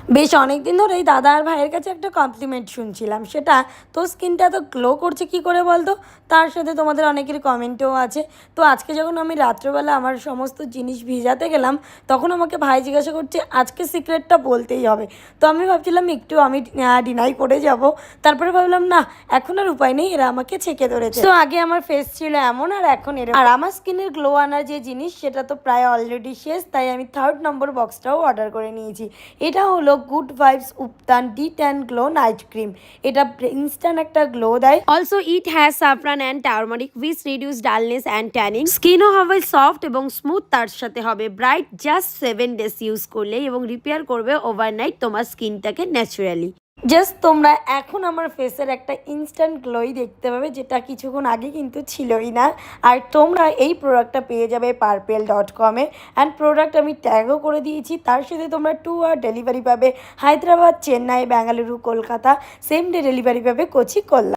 বেশ অনেকদিন ধরেই দাদা আর ভাইয়ের কাছে একটা কমপ্লিমেন্ট শুনছিলাম, সেটা তোর স্কিনটা তো গ্লো করছে কি করে বলতো। তার সাথে তোমাদের অনেকের কমেন্টও আছে। তো আজকে যখন আমি রাত্রেবেলা আমার সমস্ত জিনিস ভিজাতে গেলাম, তখন আমাকে ভাই জিজ্ঞাসা করছে আজকে সিক্রেটটা বলতেই হবে। তো আমি ভাবছিলাম একটু আমি ডিনাই করে যাব। তারপরে ভাবলাম না, এখন আর উপায় নেই, এরা আমাকে ছেঁকে ধরেছে। তো আগে আমার ফেস ছিল এমন, আর এখন এরকম। আর আমার স্কিনের গ্লো আনার যে জিনিস সেটা তো প্রায় অলরেডি শেষ, তাই আমি 3rd নম্বর বক্সটাও অর্ডার করে নিয়েছি। এটা হলো গুড ভাইবস উপটান ডি10 গ্লো নাইট ক্রিম। এটা ইনস্ট্যান্ট একটা গ্লো দেয়। Also it has saffron and turmeric which reduce dullness and tanning. স্কিনও হবে সফট এবং স্মুথ, তার সাথে হবে ব্রাইট। জাস্ট 7 ডেজ ইউজ করলে এবং রিপেয়ার করবে ওভারনাইট তোমার স্কিনটাকে ন্যাচারালি। জাস্ট তোমরা এখন আমার ফেসের একটা ইনস্ট্যান্ট গ্লোই দেখতে পাবে, যেটা কিছুক্ষণ আগে কিন্তু ছিলই না। আর তোমরা এই প্রোডাক্টটা পেয়ে যাবে পার্পেল.com-এ। অ্যান্ড প্রোডাক্ট আমি ট্যাগও করে দিয়েছি। তার সাথে তোমরা 2 আওয়ার ডেলিভারি পাবে Hyderabad, Chennai, Bengaluru, Kolkata. Same day delivery পাবে কোচি, কল্যাণ।